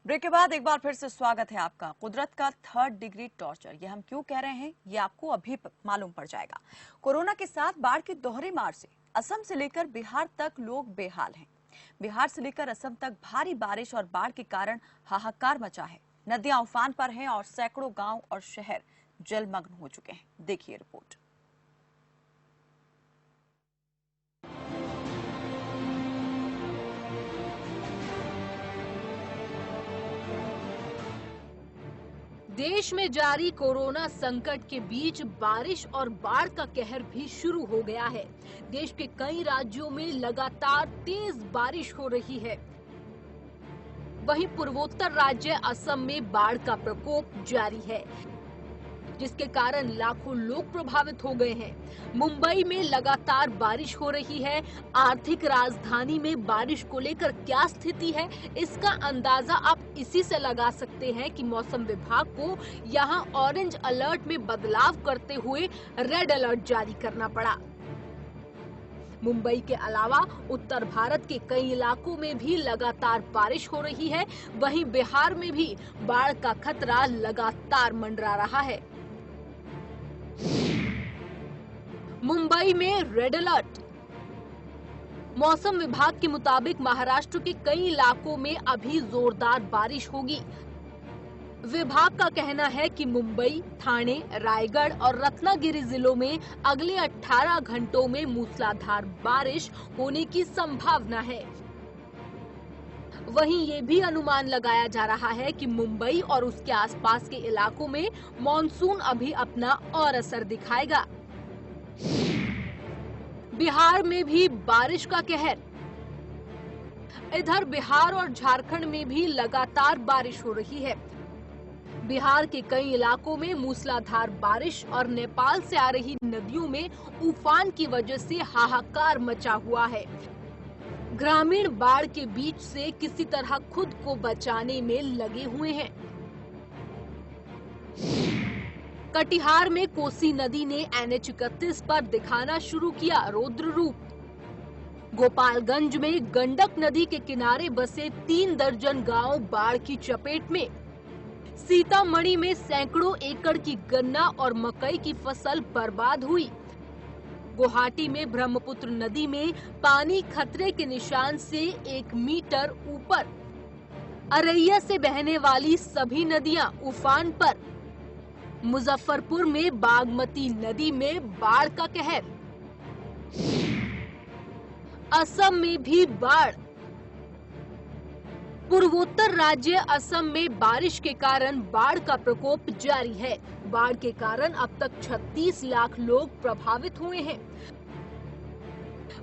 Break के बाद एक बार फिर से स्वागत है आपका। कुदरत का 3rd डिग्री टॉर्चर, ये हम क्यों कह रहे हैं ये आपको अभी मालूम पड़ जाएगा। कोरोना के साथ बाढ़ की दोहरी मार से असम से लेकर बिहार तक लोग बेहाल हैं। बिहार से लेकर असम तक भारी बारिश और बाढ़ के कारण हाहाकार मचा है। नदियां उफान पर हैं और सैकड़ों गांव और शहर जलमग्न हो चुके हैं। देखिए रिपोर्ट। देश में जारी कोरोना संकट के बीच बारिश और बाढ़ का कहर भी शुरू हो गया है। देश के कई राज्यों में लगातार तेज बारिश हो रही है। वहीं पूर्वोत्तर राज्य असम में बाढ़ का प्रकोप जारी है, जिसके कारण लाखों लोग प्रभावित हो गए हैं। मुंबई में लगातार बारिश हो रही है। आर्थिक राजधानी में बारिश को लेकर क्या स्थिति है, इसका अंदाजा आप इसी से लगा सकते हैं कि मौसम विभाग को यहां ऑरेंज अलर्ट में बदलाव करते हुए रेड अलर्ट जारी करना पड़ा। मुंबई के अलावा उत्तर भारत के कई इलाकों में भी लगातार बारिश हो रही है। वहीं बिहार में भी बाढ़ का खतरा लगातार मंडरा रहा है। मुंबई में रेड अलर्ट। मौसम विभाग के मुताबिक महाराष्ट्र के कई इलाकों में अभी जोरदार बारिश होगी। विभाग का कहना है कि मुंबई, ठाणे, रायगढ़ और रत्नागिरी जिलों में अगले 18 घंटों में मूसलाधार बारिश होने की संभावना है। वहीं ये भी अनुमान लगाया जा रहा है कि मुंबई और उसके आसपास के इलाकों में मॉनसून अभी अपना और असर दिखाएगा। बिहार में भी बारिश का कहर। इधर बिहार और झारखंड में भी लगातार बारिश हो रही है। बिहार के कई इलाकों में मूसलाधार बारिश और नेपाल से आ रही नदियों में उफान की वजह से हाहाकार मचा हुआ है। ग्रामीण बाढ़ के बीच से किसी तरह खुद को बचाने में लगे हुए हैं। कटिहार में कोसी नदी ने NH-31 पर दिखाना शुरू किया रौद्र रूप। गोपालगंज में गंडक नदी के किनारे बसे 3 दर्जन गांव बाढ़ की चपेट में। सीतामढ़ी में सैकड़ों एकड़ की गन्ना और मकई की फसल बर्बाद हुई। गुवाहाटी में ब्रह्मपुत्र नदी में पानी खतरे के निशान से 1 मीटर ऊपर। अररिया से बहने वाली सभी नदियां उफान पर। मुजफ्फरपुर में बागमती नदी में बाढ़ का कहर। असम में भी बाढ़। पूर्वोत्तर राज्य असम में बारिश के कारण बाढ़ का प्रकोप जारी है। बाढ़ के कारण अब तक 36 लाख लोग प्रभावित हुए हैं।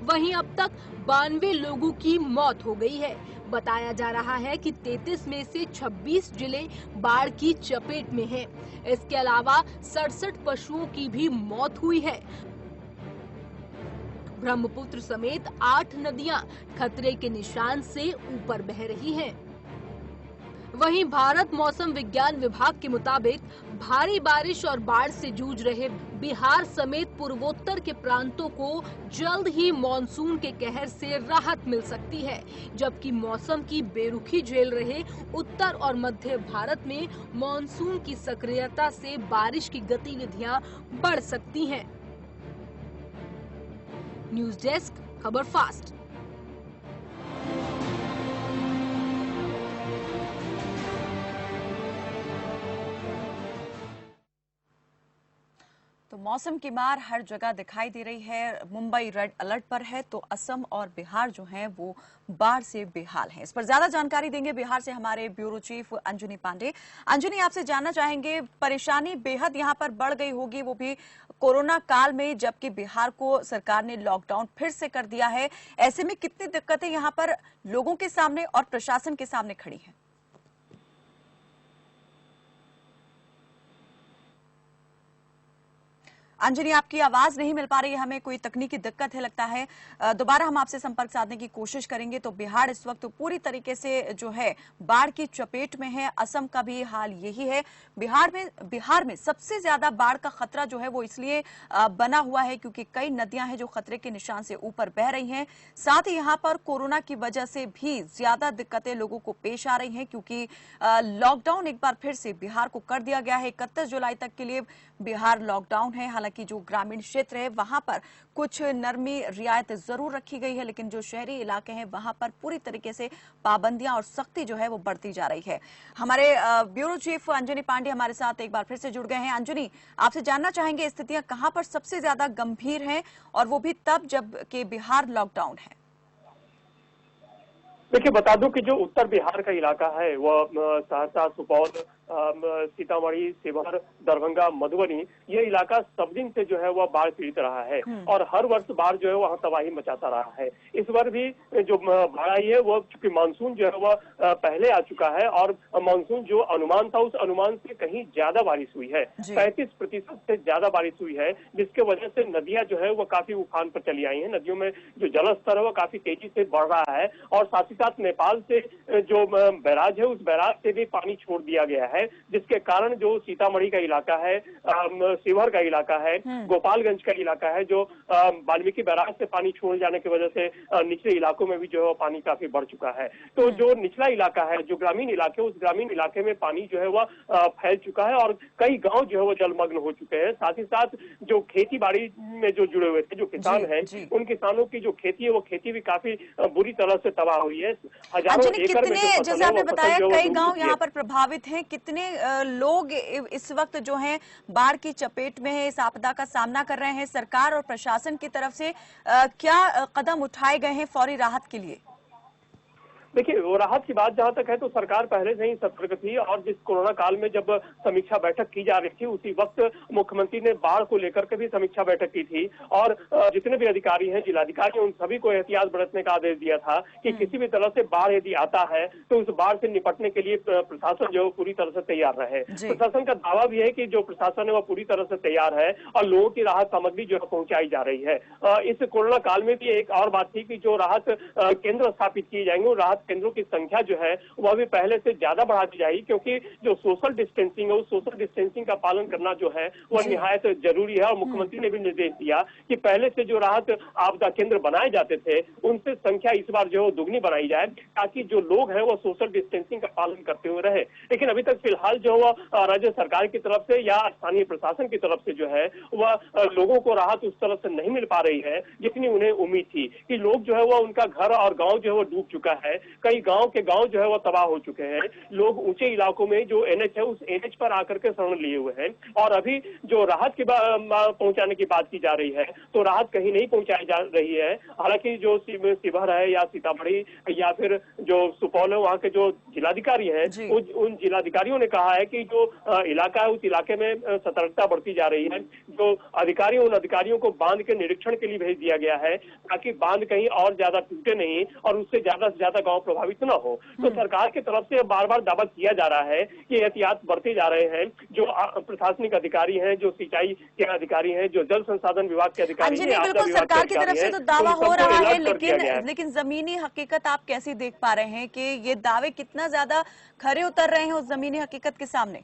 वहीं अब तक 92 लोगों की मौत हो गई है। बताया जा रहा है कि 33 में से 26 जिले बाढ़ की चपेट में हैं। इसके अलावा 67 पशुओं की भी मौत हुई है। ब्रह्मपुत्र समेत 8 नदियां खतरे के निशान से ऊपर बह रही हैं। वहीं भारत मौसम विज्ञान विभाग के मुताबिक भारी बारिश और बाढ़ से जूझ रहे बिहार समेत पूर्वोत्तर के प्रांतों को जल्द ही मॉनसून के कहर से राहत मिल सकती है, जबकि मौसम की बेरुखी झेल रहे उत्तर और मध्य भारत में मॉनसून की सक्रियता से बारिश की गतिविधियां बढ़ सकती हैं। न्यूज डेस्क, खबर फास्ट। तो मौसम की मार हर जगह दिखाई दे रही है। मुंबई रेड अलर्ट पर है तो असम और बिहार जो हैं वो बाढ़ से बेहाल हैं। इस पर ज्यादा जानकारी देंगे बिहार से हमारे ब्यूरो चीफ अंजनी पांडे। अंजनी, आपसे जानना चाहेंगे, परेशानी बेहद यहां पर बढ़ गई होगी, वो भी कोरोना काल में, जबकि बिहार को सरकार ने लॉकडाउन फिर से कर दिया है। ऐसे में कितनी दिक्कतें यहाँ पर लोगों के सामने और प्रशासन के सामने खड़ी हैं? अंजनी, आपकी आवाज नहीं मिल पा रही है, हमें कोई तकनीकी दिक्कत है लगता है। दोबारा हम आपसे संपर्क साधने की कोशिश करेंगे। तो बिहार इस वक्त पूरी तरीके से जो है बाढ़ की चपेट में है। असम का भी हाल यही है। बिहार में सबसे ज्यादा बाढ़ का खतरा जो है वो इसलिए बना हुआ है क्योंकि कई नदियां हैं जो खतरे के निशान से ऊपर बह रही हैं। साथ ही यहाँ पर कोरोना की वजह से भी ज्यादा दिक्कतें लोगों को पेश आ रही हैं क्योंकि लॉकडाउन एक बार फिर से बिहार को कर दिया गया है। 31 जुलाई तक के लिए बिहार लॉकडाउन है। हालांकि जो ग्रामीण क्षेत्र है वहां पर कुछ नरमी रियायत जरूर रखी गई है, लेकिन जो शहरी इलाके हैं वहां पर पूरी तरीके से पाबंदियां और सख्ती जो है वो बढ़ती जा रही है। हमारे ब्यूरो चीफ अंजनी पांडे हमारे साथ एक बार फिर से जुड़ गए हैं। अंजनी, आपसे जानना चाहेंगे स्थितियां कहां पर सबसे ज्यादा गंभीर हैं और वो भी तब जब कि बिहार लॉकडाउन है। देखिए, बता दूं कि जो उत्तर बिहार का इलाका है वह सहरसा, सुपौल, सीतामढ़ी, शिवहर, दरभंगा, मधुबनी, ये इलाका सब दिन से जो है वह बाढ़ पीड़ित रहा है और हर वर्ष बाढ़ जो है वहाँ तबाही मचाता रहा है। इस बार भी जो बाढ़ आई है वह चूंकि मानसून जो है वह पहले आ चुका है और मानसून जो अनुमान था उस अनुमान से कहीं ज्यादा बारिश हुई है। 35% से ज्यादा बारिश हुई है, जिसके वजह से नदियां जो है वह काफी उफान पर चली आई है। नदियों में जो जलस्तर है वह काफी तेजी से बढ़ रहा है और साथ ही साथ नेपाल से जो बैराज है उस बैराज से भी पानी छोड़ दिया गया है, जिसके कारण जो सीतामढ़ी का इलाका है, शिवहर का इलाका है, गोपालगंज का इलाका है, जो वाल्मीकि बैराज से पानी छोड़ जाने की वजह से निचले इलाकों में भी जो है पानी काफी बढ़ चुका है। तो जो निचला इलाका है, जो ग्रामीण इलाके, उस ग्रामीण इलाके में पानी जो है वह फैल चुका है और कई गांव जो है वो जलमग्न हो चुके हैं। साथ ही साथ जो खेती बाड़ी में जो जुड़े हुए थे जो किसान हैं, उन किसानों की जो खेती है वो खेती भी काफी बुरी तरह से तबाह हुई है। हजारों एकड़ में जैसे आपने बताया कई गांव यहाँ पर प्रभावित हैं, कितने लोग इस वक्त जो हैं बाढ़ की चपेट में है, इस आपदा का सामना कर रहे हैं? सरकार और प्रशासन की तरफ से क्या कदम उठाए गए हैं फौरी राहत के लिए? देखिए, वो राहत की बात जहां तक है तो सरकार पहले से ही सतर्क थी और जिस कोरोना काल में जब समीक्षा बैठक की जा रही थी उसी वक्त मुख्यमंत्री ने बाढ़ को लेकर के भी समीक्षा बैठक की थी और जितने भी अधिकारी हैं, जिलाधिकारी, उन सभी को एहतियात बरतने का आदेश दिया था कि किसी भी तरह से बाढ़ यदि आता है तो उस बाढ़ से निपटने के लिए प्रशासन जो पूरी तरह से तैयार रहे। प्रशासन का दावा भी है कि जो प्रशासन है वह पूरी तरह से तैयार है और लोगों की राहत सामग्री जो है पहुंचाई जा रही है। इस कोरोना काल में भी एक और बात थी कि जो राहत केंद्र स्थापित किए जाएंगे, राहत केंद्रों की संख्या जो है वह भी पहले से ज्यादा बढ़ा दी जाएगी, क्योंकि जो सोशल डिस्टेंसिंग है उस सोशल डिस्टेंसिंग का पालन करना जो है वह निहायत जरूरी है। और मुख्यमंत्री ने भी निर्देश दिया कि पहले से जो राहत आपदा केंद्र बनाए जाते थे उनसे संख्या इस बार जो है दुगनी बनाई जाए, ताकि जो लोग हैं वो सोशल डिस्टेंसिंग का पालन करते हुए रहे। लेकिन अभी तक फिलहाल जो है राज्य सरकार की तरफ से या स्थानीय प्रशासन की तरफ से जो है वह लोगों को राहत उस तरह से नहीं मिल पा रही है जितनी उन्हें उम्मीद थी। कि लोग जो है वह उनका घर और गांव जो है वो डूब चुका है, कई गांव के गांव जो है वो तबाह हो चुके हैं। लोग ऊंचे इलाकों में जो एनएच है उस एनएच पर आकर के शरण लिए हुए हैं और अभी जो राहत की पहुंचाने की बात की जा रही है तो राहत कहीं नहीं पहुंचाई जा रही है। हालांकि जो शिवहर है या सीतामढ़ी या फिर जो सुपौल है वहाँ के जो जिलाधिकारी हैं उन जिलाधिकारियों ने कहा है कि जो इलाका है उस इलाके में सतर्कता बढ़ती जा रही है। जो अधिकारी उन अधिकारियों को बांध के निरीक्षण के लिए भेज दिया गया है ताकि बांध कहीं और ज्यादा टूटे नहीं और उससे ज्यादा से ज्यादा गाँव प्रभावित न हो। तो सरकार की तरफ से बार बार दावा किया जा रहा है कि एहतियात बरते जा रहे हैं। जो प्रशासनिक अधिकारी हैं, जो सिंचाई के अधिकारी हैं, जो जल संसाधन विभाग के अधिकारी हैं, बिल्कुल सरकार की तरफ से तो दावा हो रहा है, लेकिन जमीनी हकीकत आप कैसी देख पा रहे हैं कि ये दावे कितना ज्यादा खरे उतर रहे हैं उस जमीनी हकीकत के सामने?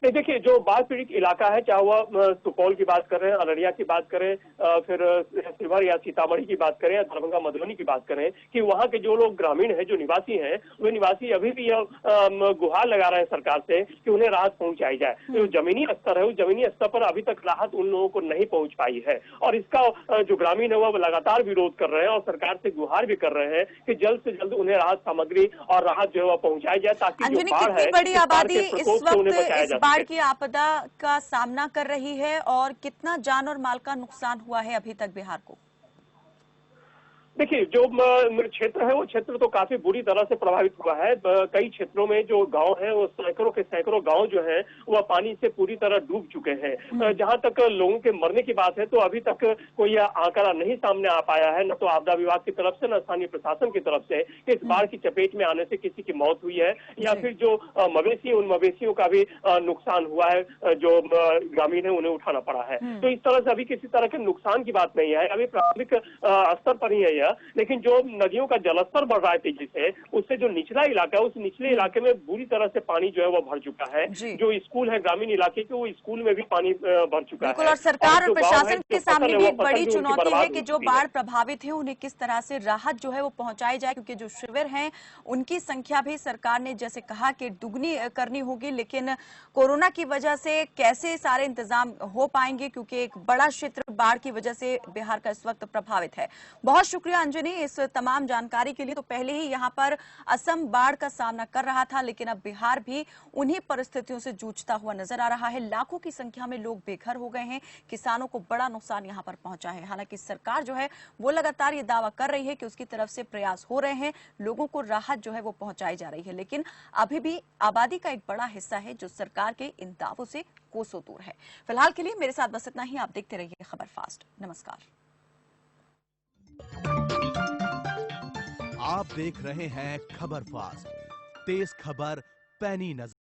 नहीं, देखिए, जो बाढ़ पीड़ित इलाका है, चाहे वह सुपौल की बात करें, अररिया की बात करें, फिर शिवहर या सीतामढ़ी की बात करें या दरभंगा मधुबनी की बात करें, कि वहाँ के जो लोग ग्रामीण हैं, जो निवासी हैं, वे निवासी अभी भी यह गुहार लगा रहे हैं सरकार से कि उन्हें राहत पहुंचाई जाए। जो जमीनी स्तर है उस जमीनी स्तर पर अभी तक राहत उन लोगों को नहीं पहुंच पाई है और इसका जो ग्रामीण है वह लगातार विरोध कर रहे हैं और सरकार से गुहार भी कर रहे हैं कि जल्द से जल्द उन्हें राहत सामग्री और राहत जो है वह पहुंचाई जाए, ताकि जो बाढ़ है बड़ी आबादी इस वक्त बाढ़ की आपदा का सामना कर रही है और कितना जान और माल का नुकसान हुआ है अभी तक बिहार को? देखिए, जो क्षेत्र है वो क्षेत्र तो काफी बुरी तरह से प्रभावित हुआ है। कई क्षेत्रों में जो गांव हैं वो सैकड़ों के सैकड़ों गांव जो हैं वह पानी से पूरी तरह डूब चुके हैं। जहां तक लोगों के मरने की बात है तो अभी तक कोई आंकड़ा नहीं सामने आ पाया है, न तो आपदा विभाग की तरफ से न स्थानीय प्रशासन की तरफ से कि इस बाढ़ की चपेट में आने से किसी की मौत हुई है या फिर जो मवेशी, उन मवेशियों का भी नुकसान हुआ है, जो ग्रामीण है उन्हें उठाना पड़ा है। तो इस तरह से अभी किसी तरह के नुकसान की बात नहीं है, अभी प्राथमिक स्तर पर ही है यह। लेकिन जो नदियों का जलस्तर बढ़ रहा है तेजी से, उससे जो निचला इलाका है उस निचले इलाके में बुरी तरह से पानी जो है वो भर चुका है। जो स्कूल है ग्रामीण इलाके के, वो स्कूल में भी पानी भर चुका है। और सरकार और प्रशासन के सामने भी एक बड़ी चुनौती है कि जो बाढ़ है। प्रभावित है उन्हें किस तरह से राहत जो है वो पहुंचाई जाए, क्योंकि जो शिविर हैं उनकी संख्या भी सरकार ने जैसे कहा कि दुगनी करनी होगी, लेकिन कोरोना की वजह से कैसे सारे इंतजाम हो पाएंगे, क्योंकि एक बड़ा क्षेत्र बाढ़ की वजह से बिहार का इस वक्त प्रभावित है। बहुत शुक्रिया अंजनी इस तमाम जानकारी के लिए। तो पहले ही यहाँ पर असम बाढ़ का सामना कर रहा था, लेकिन अब बिहार भी उन्हीं परिस्थितियों से जूझता हुआ नजर आ रहा है। लाखों की संख्या में लोग बेघर हो गए हैं, किसानों को बड़ा नुकसान यहाँ पर पहुंचा है। हालांकि सरकार जो है वो लगातार ये दावा कर रही है कि उसकी तरफ से प्रयास हो रहे हैं, लोगों को राहत जो है वो पहुंचाई जा रही है, लेकिन अभी भी आबादी का एक बड़ा हिस्सा है जो सरकार के इन दावों से कोसों दूर है। फिलहाल के लिए मेरे साथ बस इतना ही। आप देखते रहिए खबर फास्ट। नमस्कार। आप देख रहे हैं खबर फास्ट, तेज खबर पैनी नजर।